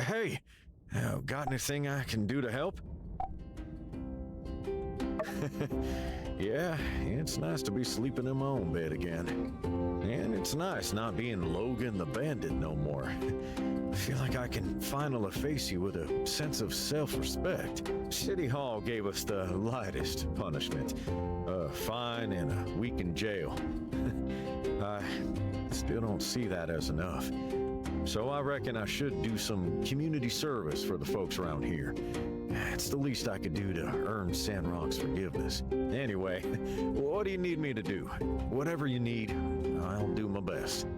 Hey, got anything I can do to help? Yeah, it's nice to be sleeping in my own bed again. And it's nice not being Logan the Bandit no more. I feel like I can finally face you with a sense of self-respect. City Hall gave us the lightest punishment. A fine and a week in jail. I still don't see that as enough. So I reckon I should do some community service for the folks around here. It's the least I could do to earn Sandrock's forgiveness. Anyway, what do you need me to do? Whatever you need, I'll do my best.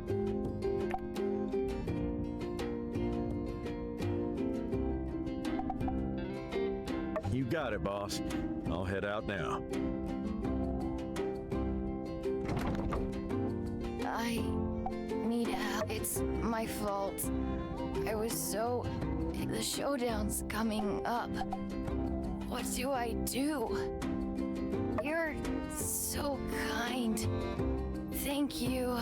You got it, boss. I'll head out now. I need help. It's my fault. The showdown's coming up. What do I do? You're so kind. Thank you.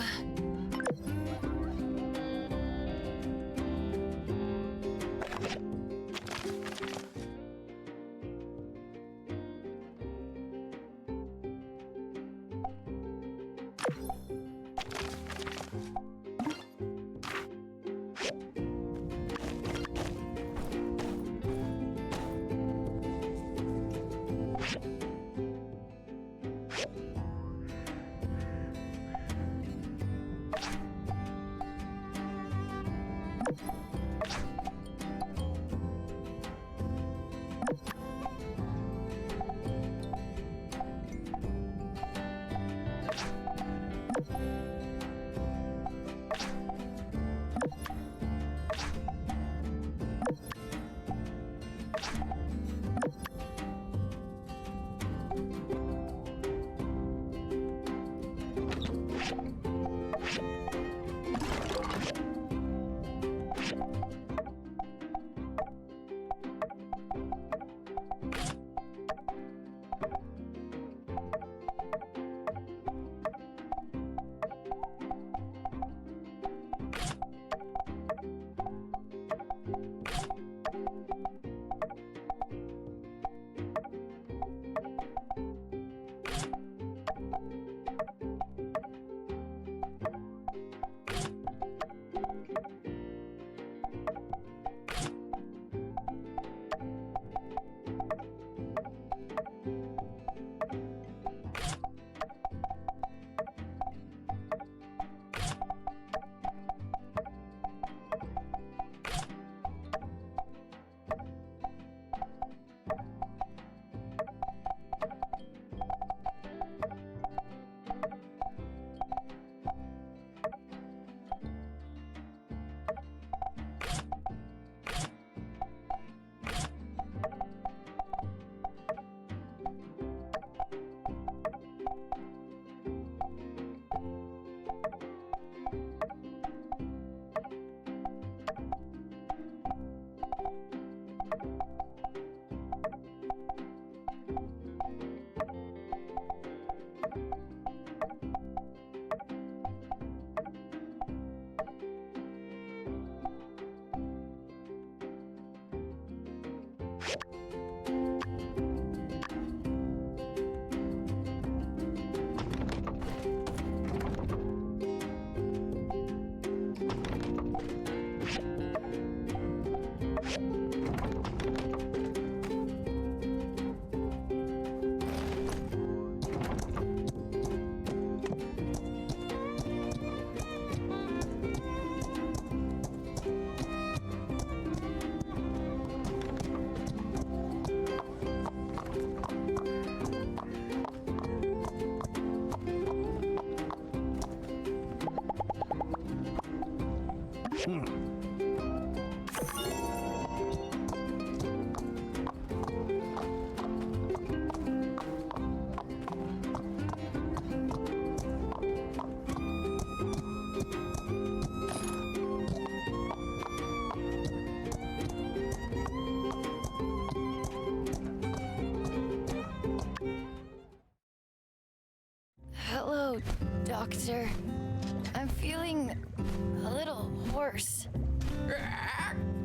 Doctor. I'm feeling a little hoarse.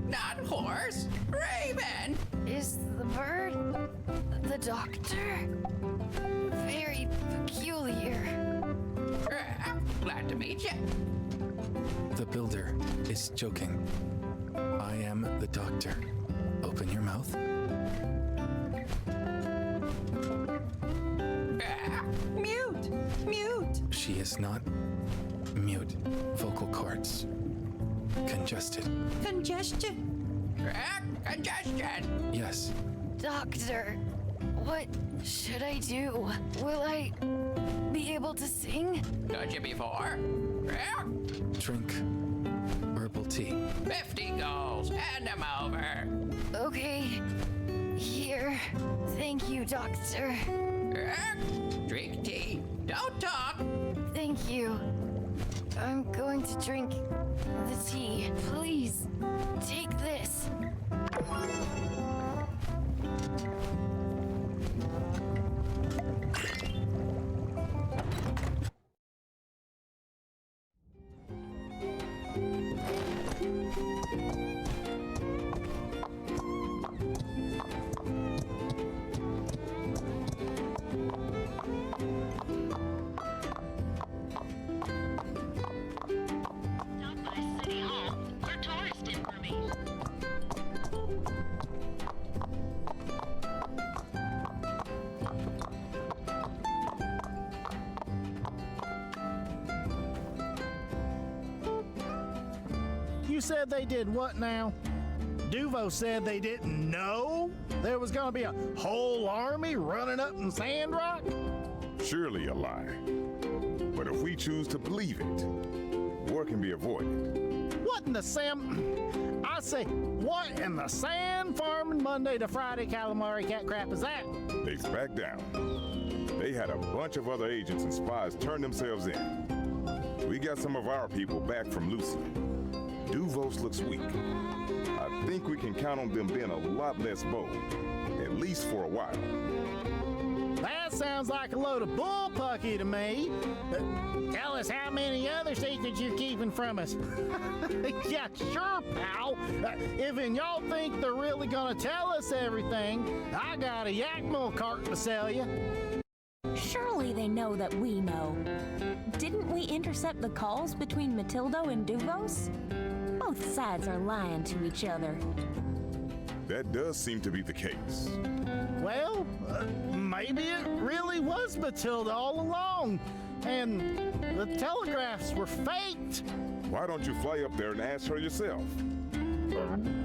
Not horse, raven. Is the bird the doctor? Very peculiar. Glad to meet you. The builder is joking. I am the doctor. Open your mouth. Mute, mute. She is not mute. Vocal cords. Congested. Congestion. Congestion. Yes. Doctor, what should I do? Will I be able to sing? Told you before. Drink herbal tea. 50 goals. Hand them over. Okay, here. Thank you, doctor. Drink tea. Don't talk. Thank you. I'm going to drink the tea. Please, take this. Stop by City Hall for tourist information. You said they did what now? Duvo said they didn't know there was gonna be a whole army running up in Sandrock? Surely a lie. But if we choose to believe it, war can be avoided. What in the Sam? I say, what in the sand farming Monday to Friday calamari cat crap is that? They backed down. They had a bunch of other agents and spies turn themselves in. We got some of our people back from Lucy. Duvos looks weak. I think we can count on them being a lot less bold, at least for a while. That sounds like a load of bullpucky to me. Tell us how many other secrets you're keeping from us. Yeah, sure, pal. If y'all think they're really gonna tell us everything, I got a yak milk cart to sell you. Surely they know that we know. Didn't we intercept the calls between Matildo and Duvos? Both sides are lying to each other. That does seem to be the case. Well, maybe it really was Matilda all along, and the telegraphs were faked. Why don't you fly up there and ask her yourself?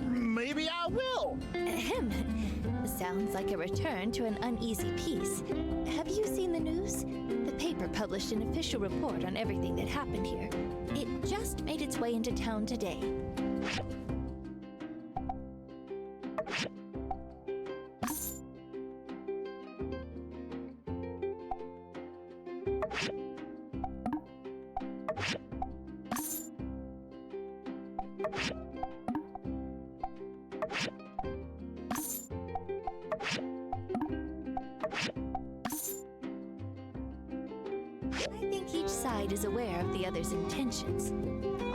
Maybe I will. Ahem. Sounds like a return to an uneasy peace. Have you seen the news? The paper published an official report on everything that happened here. It just made its way into town today. I think each side is aware of the other's intentions.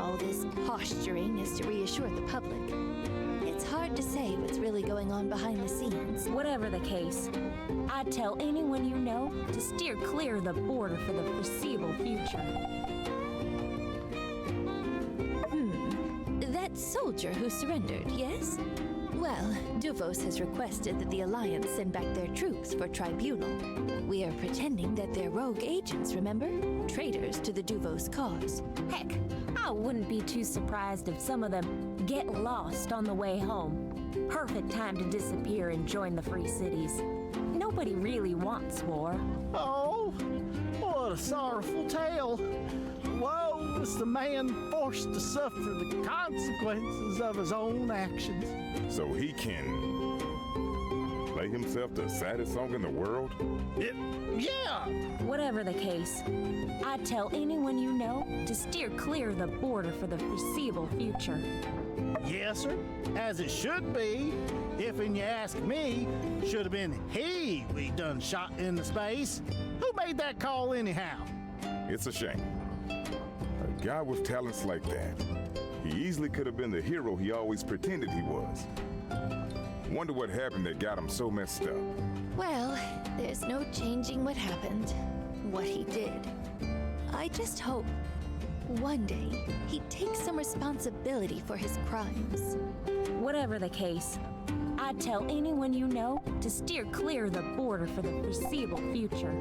All this posturing is to reassure the public. It's hard to say what's really going on behind the scenes. Whatever the case, I'd tell anyone you know to steer clear of the border for the foreseeable future. That soldier who surrendered, yes? Well, Duvos has requested that the Alliance send back their troops for tribunal. We are pretending that they're rogue agents, remember? Traitors to the Duvos cause. Heck, I wouldn't be too surprised if some of them get lost on the way home. Perfect time to disappear and join the Free Cities. Nobody really wants war. Oh, what a sorrowful tale. Woe is the man forced to suffer the consequences of his own actions. So he can play himself the saddest song in the world? Yeah. Whatever the case, I'd tell anyone you know to steer clear of the border for the foreseeable future. Yes, sir. As it should be. If, and you ask me, should have been he we done shot into space. Who made that call anyhow? It's a shame. A guy with talents like that He easily could have been the hero he always pretended he was. Wonder what happened that got him so messed up. Well, there's no changing what happened, what he did. I just hope one day he'd take some responsibility for his crimes. Whatever the case, I'd tell anyone you know to steer clear of the border for the foreseeable future.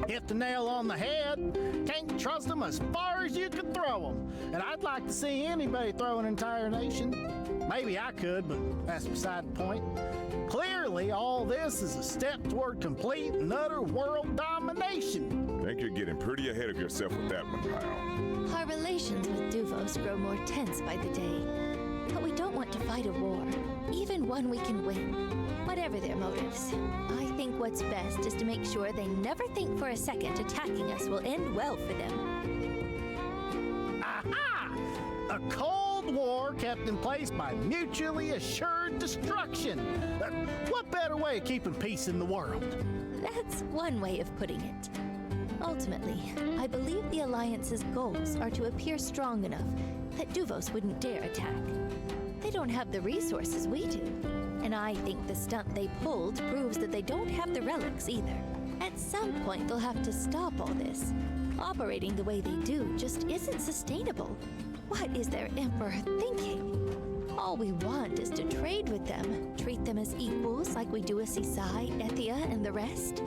Hit the nail on the head. Can't trust them as far as you can throw them. And I'd like to see anybody throw an entire nation. Maybe I could, but that's beside the point. Clearly, all this is a step toward complete and utter world domination. Think you're getting pretty ahead of yourself with that one, pal. Our relations with Duvos grow more tense by the day. But we don't want to fight a war, even one we can win. Whatever their motives, I think what's best is to make sure they never think for a second attacking us will end well for them. Aha! A Cold War kept in place by mutually assured destruction. What better way of keeping peace in the world? That's one way of putting it. Ultimately, I believe the Alliance's goals are to appear strong enough that Duvos wouldn't dare attack. They don't have the resources we do. And I think the stunt they pulled proves that they don't have the relics either. At some point, they'll have to stop all this. Operating the way they do just isn't sustainable. What is their emperor thinking? All we want is to trade with them, treat them as equals like we do with Sisai, Ethia, and the rest.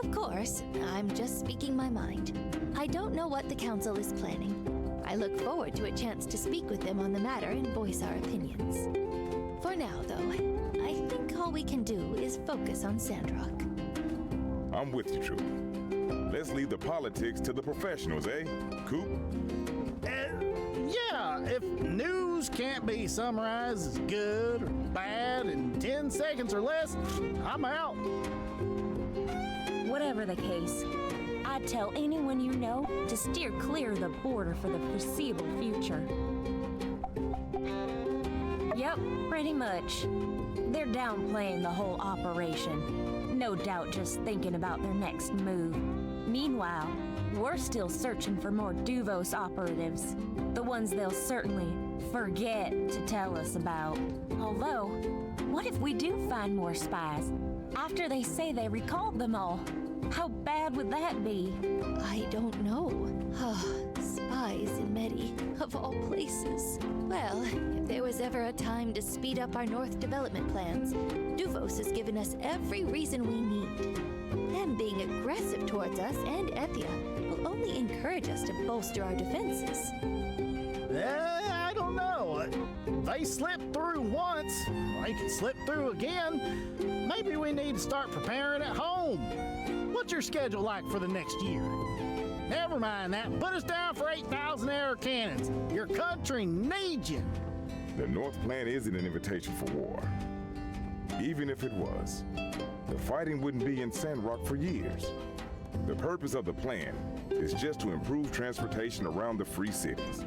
Of course, I'm just speaking my mind. I don't know what the Council is planning. I look forward to a chance to speak with them on the matter and voice our opinions. For now, though, I think all we can do is focus on Sandrock. I'm with you, Troop. Let's leave the politics to the professionals, eh? Coop? Yeah, if news can't be summarized as good or bad in 10 seconds or less, I'm out. Whatever the case, I'd tell anyone you know to steer clear of the border for the foreseeable future. Yep, pretty much. They're downplaying the whole operation. No doubt just thinking about their next move. Meanwhile, we're still searching for more Duvos operatives. The ones they'll certainly forget to tell us about. Although, what if we do find more spies after they say they recalled them all? How bad would that be? I don't know. Spies in Medi, of all places. Well, if there was ever a time to speed up our North development plans, Duvos has given us every reason we need. Them being aggressive towards us and Ethia will only encourage us to bolster our defenses. I don't know. They slipped through once. They can slip through again. Maybe we need to start preparing at home. What's your schedule like for the next year? Never mind that. Put us down for 8,000 arrow cannons. Your country needs you. The North plan isn't an invitation for war. Even if it was, the fighting wouldn't be in Sandrock for years. The purpose of the plan is just to improve transportation around the free cities.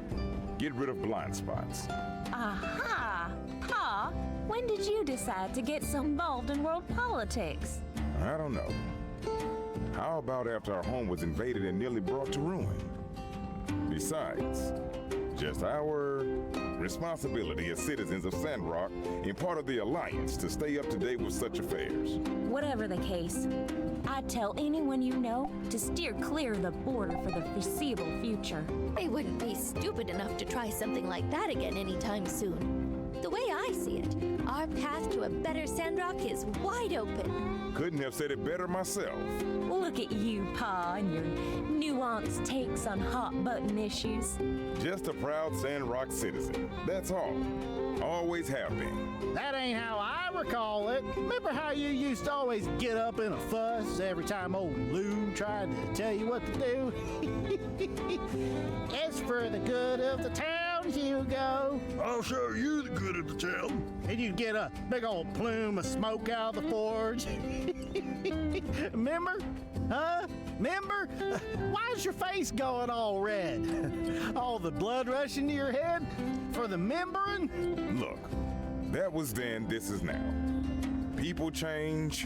Get rid of blind spots. Aha! Pa, when did you decide to get so involved in world politics? I don't know. How about after our home was invaded and nearly brought to ruin? Besides, just our responsibility as citizens of Sandrock and part of the Alliance to stay up to date with such affairs. Whatever the case, I'd tell anyone you know to steer clear of the border for the foreseeable future. They wouldn't be stupid enough to try something like that again anytime soon. The way I see it, our path to a better Sandrock is wide open. Couldn't have said it better myself. Look at you, Pa, and your nuanced takes on hot-button issues. Just a proud Sandrock citizen. That's all. Always have been. That ain't how I recall it. Remember how you used to always get up in a fuss every time old Lou tried to tell you what to do? It's for the good of the town, Hugo. I'll show you the good of the town. And you'd get a big old plume of smoke out of the forge. Remember? Huh? Remember? Why's your face going all red? All the blood rushing to your head? For the membering? Look, that was then, this is now. People change,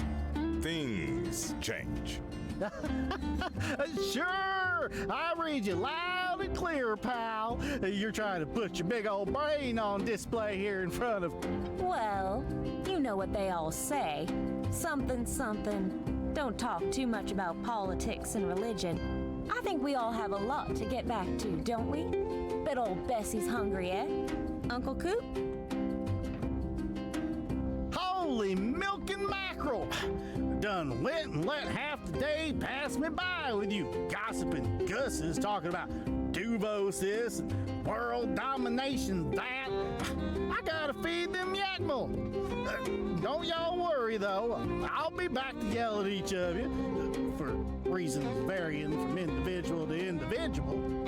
things change. Sure! I read you loud loud and clear, pal. You're trying to put your big old brain on display here in front of. Well, you know what they all say. Something, something. Don't talk too much about politics and religion. I think we all have a lot to get back to, don't we? Bet old Bessie's hungry, eh? Uncle Coop? Holy milk and mackerel! Done went and let half the day pass me by with you gossiping gusses talking about Duvos this and world domination that. I gotta feed them yakmel. Don't y'all worry though, I'll be back to yell at each of you for reasons varying from individual to individual.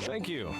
Thank you.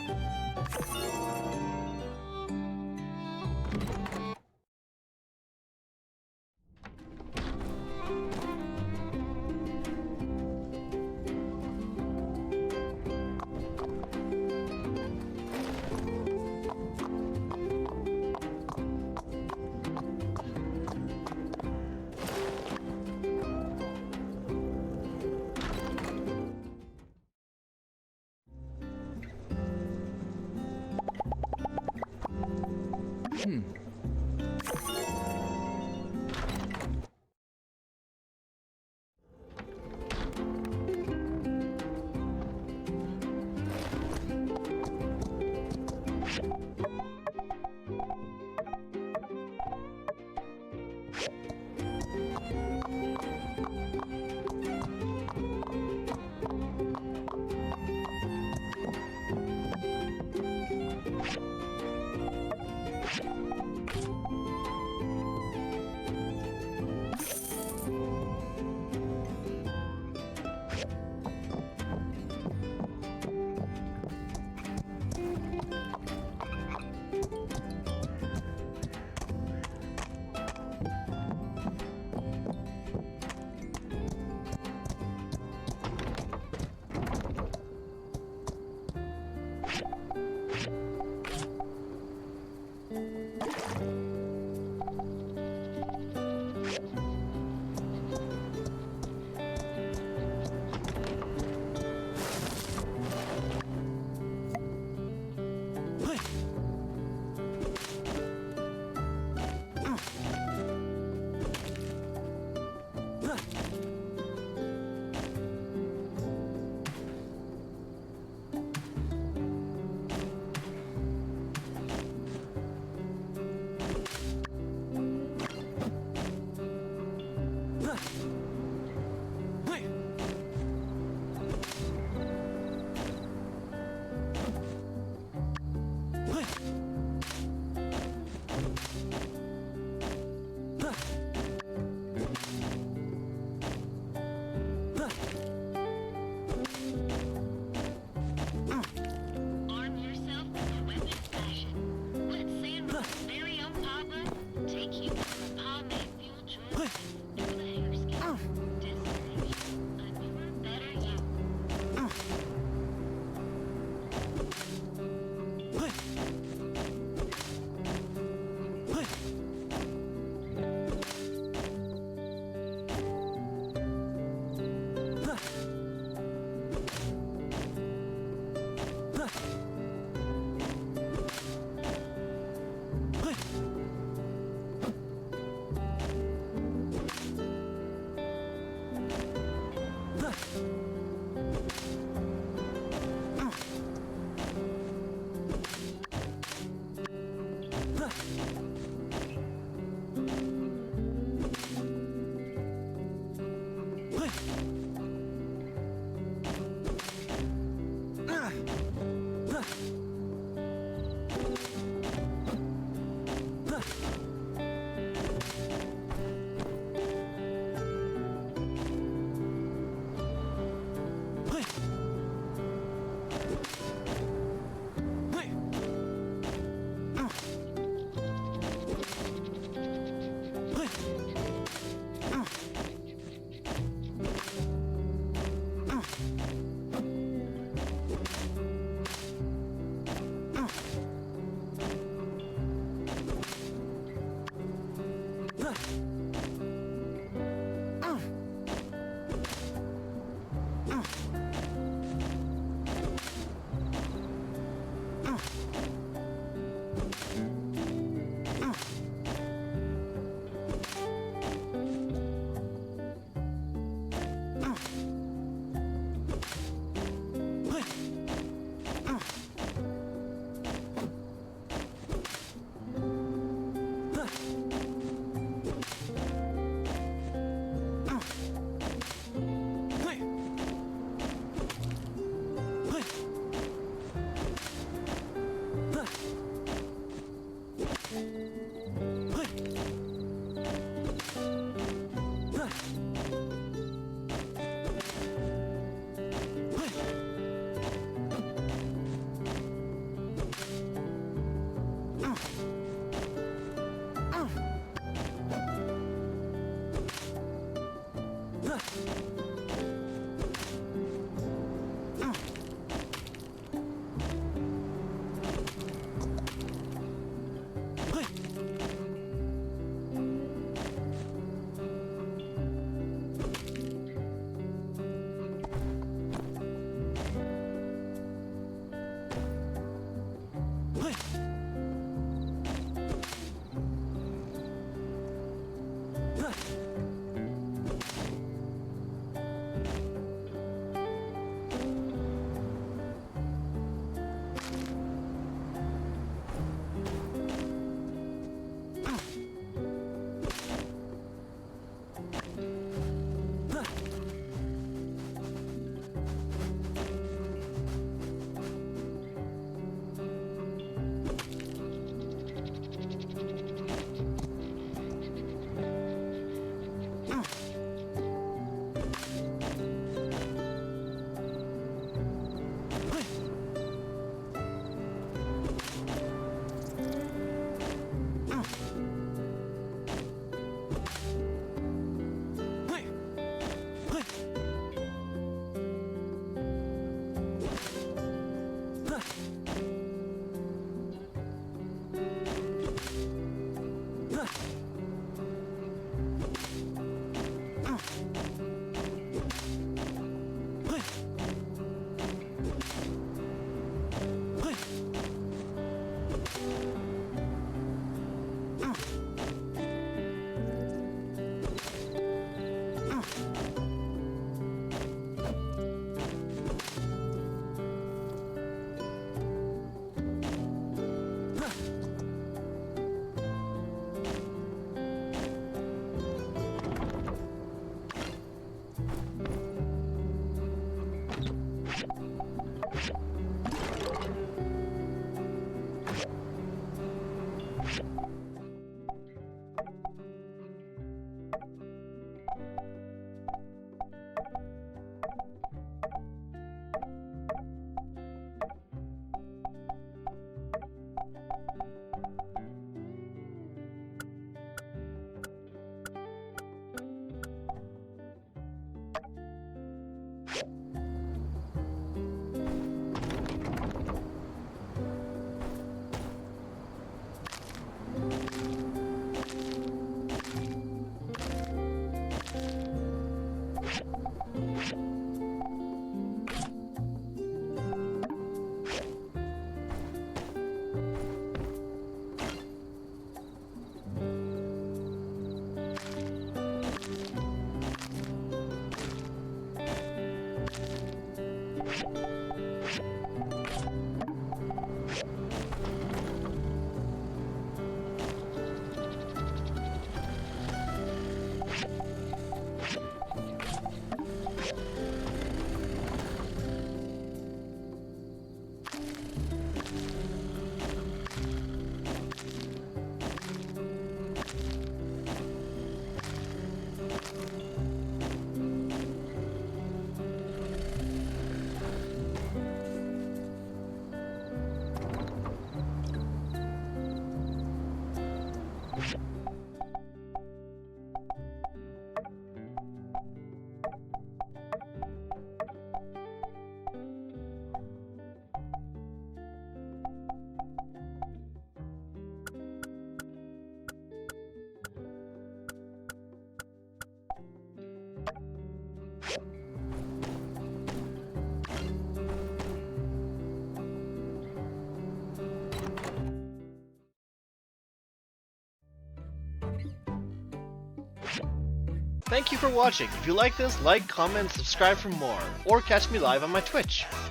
Thank you for watching. If you like this, like, comment, and subscribe for more, or catch me live on my Twitch.